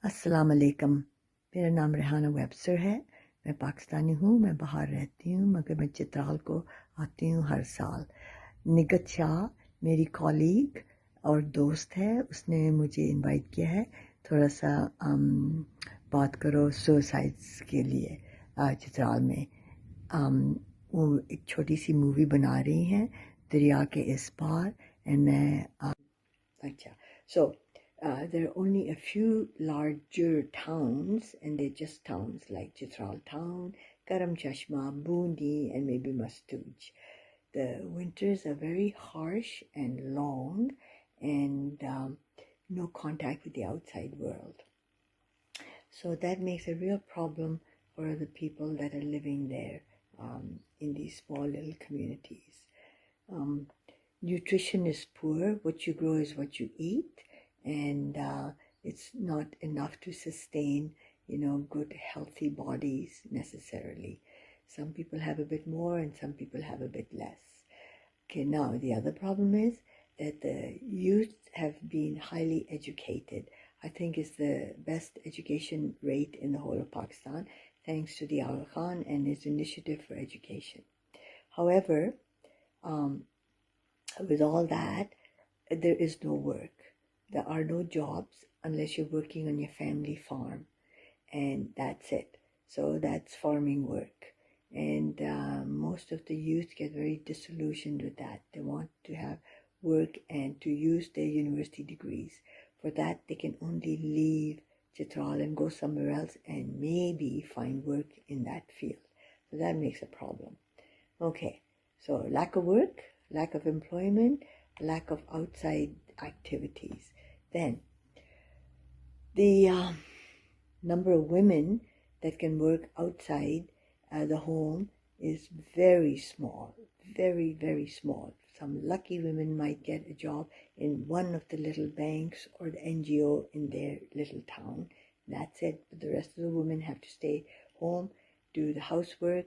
अस्सलाम वालेकुम। मेरा नाम रेहाना वेब्स्टर है। मैं पाकिस्तानी हूँ, मैं बाहर रहती हूँ, मगर मैं चित्राल को आती हूँ हर साल। निगत शाह मेरी कॉलीग और दोस्त है, उसने मुझे इनवाइट किया है थोड़ा सा बात करो सुसाइड्स के लिए चित्राल में। वो एक छोटी सी मूवी बना रही हैं दरिया के इस पार एंड मैं अच्छा so there are only a few larger towns, and they're just towns like Chitral town, Karam Chashma, Bundi, and maybe Mastuj. The winters are very harsh and long, and no contact with the outside world. So that makes a real problem for the people that are living there in these small little communities. Nutrition is poor. What you grow is what you eat, and it's not enough to sustain, good healthy bodies necessarily. Some people have a bit more and some people have a bit less. Okay, now the other problem is that the youth have been highly educated. I think it's the best education rate in the whole of Pakistan, thanks to the Aga Khan and his initiative for education. However, with all that, there is no work. There are no jobs unless you're working on your family farm, and that's it. So that's farming work. And most of the youth get very disillusioned with that. They want to have work and to use their university degrees. For that, they can only leave Chitral and go somewhere else and maybe find work in that field. So that makes a problem. Okay, so lack of work, lack of employment, lack of outside activities. Then the number of women that can work outside the home is very small, very, very small. Some lucky women might get a job in one of the little banks or the NGO in their little town. That's it. But the rest of the women have to stay home, do the housework,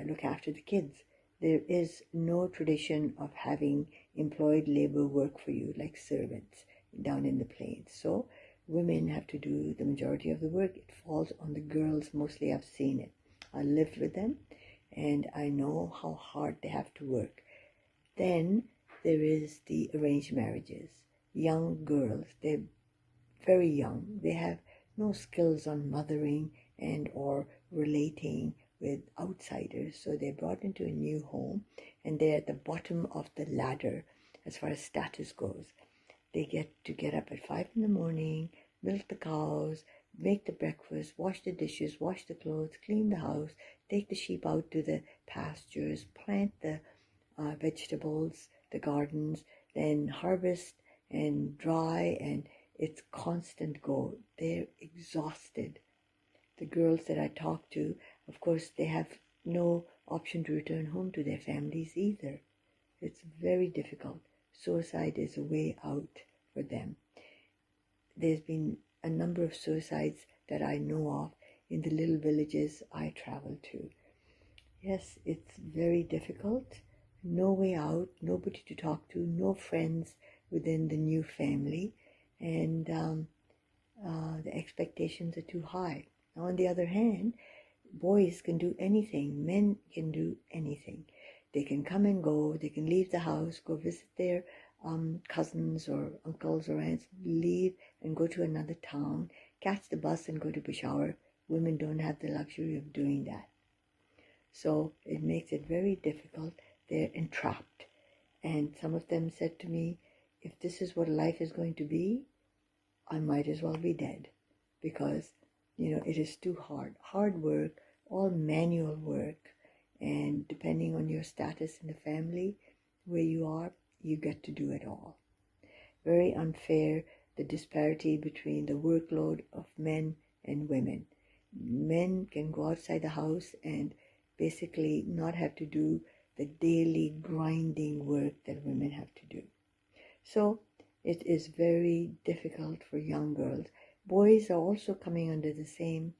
look after the kids. There is no tradition of having employed labor work for you like servants down in the plains. So women have to do the majority of the work. It falls on the girls mostly. I've seen it. I lived with them and I know how hard they have to work. Then there is the arranged marriages. Young girls, they're very young. They have no skills on mothering and or relating with outsiders. So they're brought into a new home and they're at the bottom of the ladder as far as status goes. They get to get up at 5 in the morning, milk the cows, make the breakfast, wash the dishes, wash the clothes, clean the house, take the sheep out to the pastures, plant the vegetables, the gardens, then harvest and dry, and it's constant go. They're exhausted. The girls that I talk to, of course, they have no option to return home to their families either. It's very difficult. Suicide is a way out for them. There's been a number of suicides that I know of in the little villages I travel to. Yes, it's very difficult. No way out, nobody to talk to, no friends within the new family, and the expectations are too high. Now, on the other hand, boys can do anything, men can do anything. They can come and go, they can leave the house, go visit their cousins or uncles or aunts, leave and go to another town, catch the bus and go to Peshawar. Women don't have the luxury of doing that. So it makes it very difficult. They're entrapped. And some of them said to me, if this is what life is going to be, I might as well be dead, because, it is too hard. Hard work, all manual work, and depending on your status in the family, where you are, you get to do it all. Very unfair, the disparity between the workload of men and women. Men can go outside the house and basically not have to do the daily grinding work that women have to do. So it is very difficult for young girls. Boys are also coming under the same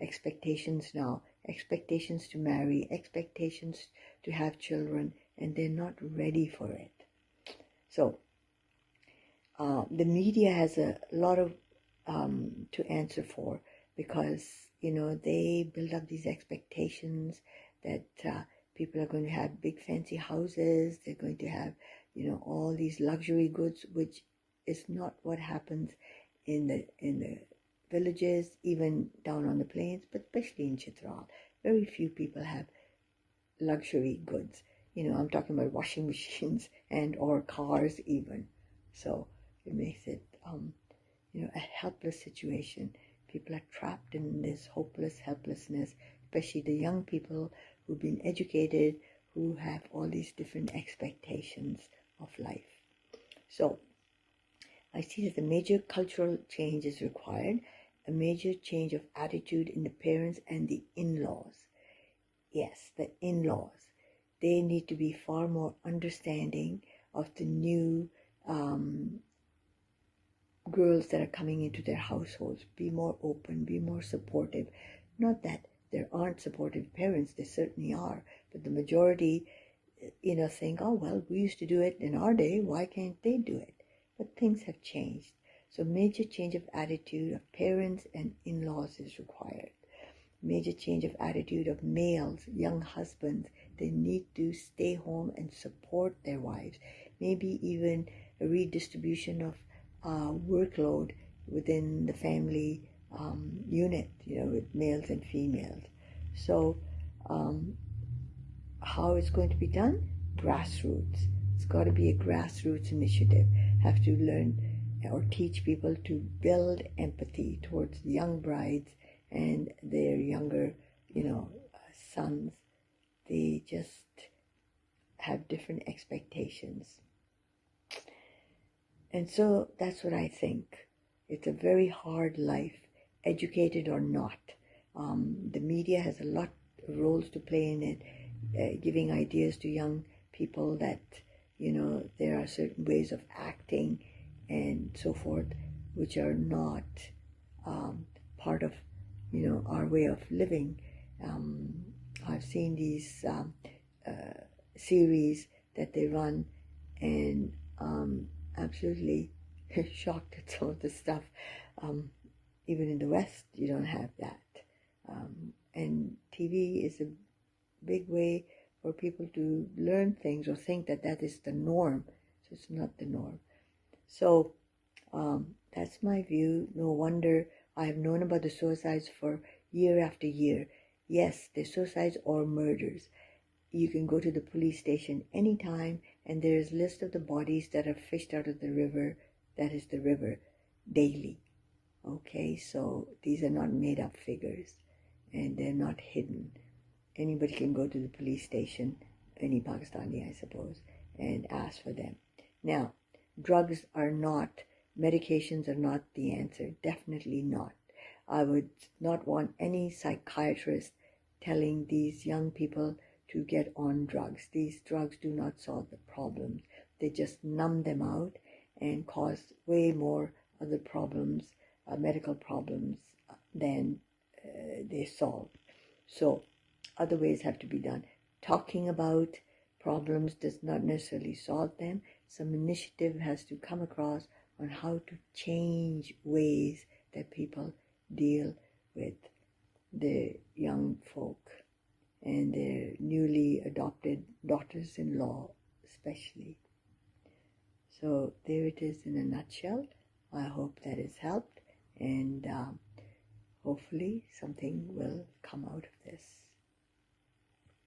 expectations now, expectations to marry, expectations to have children, and they're not ready for it. So the media has a lot of to answer for, because they build up these expectations that people are going to have big fancy houses, they're going to have all these luxury goods, which is not what happens in the villages, even down on the plains, but especially in Chitral. Very few people have luxury goods. I'm talking about washing machines and or cars even. So it makes it a helpless situation. People are trapped in this hopeless helplessness, especially the young people who've been educated, who have all these different expectations of life. So I see that a major cultural change is required, a major change of attitude in the parents and the in-laws. Yes, the in-laws. They need to be far more understanding of the new girls that are coming into their households. Be more open, be more supportive. Not that there aren't supportive parents, there certainly are, but the majority, think, oh, well, we used to do it in our day, why can't they do it? But things have changed. So major change of attitude of parents and in-laws is required. Major change of attitude of males, young husbands. They need to stay home and support their wives. Maybe even a redistribution of workload within the family unit, with males and females. So how it's going to be done? Grassroots. It's got to be a grassroots initiative. Have to learn or teach people to build empathy towards young brides and their younger, sons. They just have different expectations. And so that's what I think. It's a very hard life, educated or not. The media has a lot of roles to play in it, giving ideas to young people that, there are certain ways of acting and so forth, which are not part of, our way of living. I've seen these series that they run, and absolutely shocked at some of the stuff. Even in the West, you don't have that. And TV is a big way for people to learn things or think that that is the norm. So it's not the norm. So that's my view. No wonder I have known about the suicides for year after year. Yes, they're suicides or murders. You can go to the police station anytime, and there is a list of the bodies that are fished out of the river, that is the river, daily. Okay, so these are not made up figures, and they're not hidden. Anybody can go to the police station, any Pakistani, I suppose, and ask for them. Now, drugs are not, medications are not the answer, definitely not. I would not want any psychiatrist telling these young people to get on drugs. These drugs do not solve the problems. They just numb them out and cause way more other problems, medical problems, than they solve. So other ways have to be done. Talking about problems does not necessarily solve them. Some initiative has to come across on how to change ways that people deal with the young folk and their newly adopted daughters-in-law especially. So there it is in a nutshell. I hope that has helped, and hopefully something will come out of this.